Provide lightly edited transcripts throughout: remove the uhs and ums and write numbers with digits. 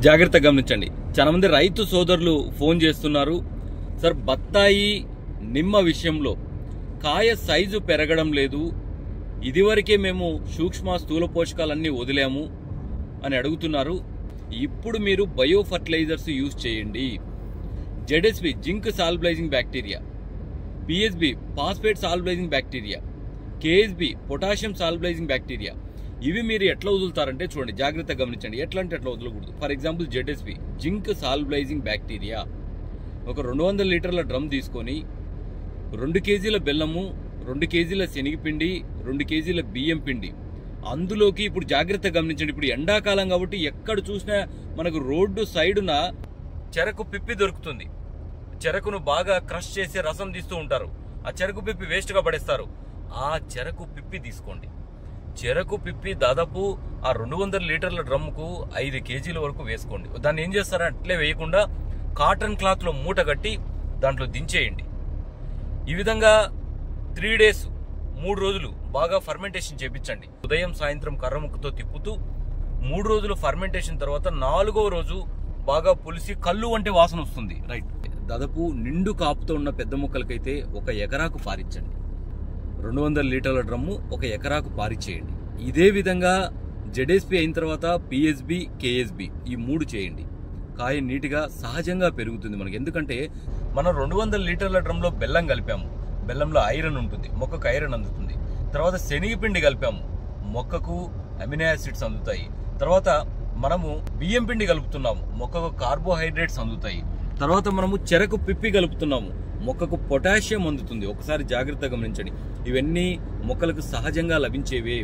జాగ్రత్తగా గమనించండి. చాలా మంది రైతు సోదరులు ఫోన్ చేస్తున్నారు. సార్, బత్తాయి నిమ్మ విషయంలో కాయ సైజు పెరగడం లేదు, ఇదివరకే మేము సూక్ష్మ స్థూల పోషకాలన్నీ వదిలాము అని అడుగుతున్నారు. ఇప్పుడు మీరు బయో ఫర్టిలైజర్స్ యూజ్ చేయండి. ZSP zinc solubilizing bacteria, PHB phosphate solubilizing bacteria, KSB potassium solubilizing bacteria. ఇవి మీరు ఎట్లా వదులుతారంటే చూడండి, జాగ్రత్తగా గమనించండి. ఎట్లా అంటే ఎట్లా వదలకూడదు. For example ZSP zinc solubilizing bacteria ఒక 200 లీటర్ల డ్రమ్ తీసుకొని 2 కేజీల బెల్లము, 2 కేజీల శనగపిండి, 2 కేజీల బియ్యం పిండి, అందులోకి ఇప్పుడు జాగ్రత్తగా గమనించండి. ఇప్పుడు ఎండాకాలం కాబట్టి ఎక్కడ చూసినా మనకు రోడ్డు సైడున చెరకు పిప్పి దొరుకుతుంది. చెరకును బాగా క్రష్ చేసి రసం తీస్తూ ఉంటారు. ఆ చెరకు పిప్పి వేస్ట్గా పడేస్తారు. ఆ చెరకు పిప్పి తీసుకోండి. చెరకు పిప్పి దాదాపు ఆ 200 లీటర్ల డ్రమ్ముకు 5 కేజీల వరకు వేసుకోండి. దాన్ని ఏం చేస్తారంటే అట్లే వేయకుండా కాటన్ క్లాత్లో మూట కట్టి దాంట్లో దించేయండి. ఈ విధంగా 3 డేస్ 3 రోజులు బాగా ఫర్మెంటేషన్ చేపించండి. ఉదయం సాయంత్రం కర్రముక్కతో తిప్పుతూ 3 రోజులు ఫర్మెంటేషన్ తర్వాత 4వ రోజు బాగా పులిసి కళ్ళు వంటి వాసన వస్తుంది. రైట్, దాదాపు నిండు కాపుతో ఉన్న పెద్ద మొక్కలకైతే 1 ఎకరాకు పారించండి. 200 లీటర్ల డ్రమ్ము 1 ఎకరాకు పారిచ్చేయండి. ఇదే విధంగా జెడ్ఎస్పి అయిన తర్వాత పిహెచ్బి, కేఎస్బి ఈ 3 చేయండి. కాయ నీటిగా సహజంగా పెరుగుతుంది మనకి. ఎందుకంటే మనం 200 లీటర్ల డ్రమ్లో బెల్లం కలిపాము. బెల్లంలో ఐరన్ ఉంటుంది, మొక్కకు ఐరన్ అందుతుంది. తర్వాత శనగపిండి కలిపాము, మొక్కకు అమినో యాసిడ్స్ అందుతాయి. తర్వాత మనము బియ్యం పిండి కలుపుతున్నాము, మొక్కకు కార్బోహైడ్రేట్స్ అందుతాయి. తర్వాత మనము చెరకు పిప్పి కలుపుతున్నాము, మొక్కకు పొటాషియం అందుతుంది. ఒకసారి జాగ్రత్తగా గమనించండి. ఇవన్నీ మొక్కలకు సహజంగా లభించేవే.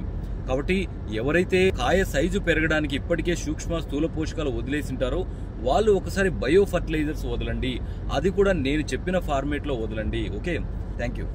కాబట్టి ఎవరైతే కాయ సైజు పెరగడానికి ఇప్పటికే సూక్ష్మ స్థూల పోషకాలు వదిలేసింటారో వాళ్ళు ఒకసారి బయో ఫర్టిలైజర్స్ వదలండి. అది కూడా నేను చెప్పిన ఫార్మేట్లో వదలండి. Okay, thank you.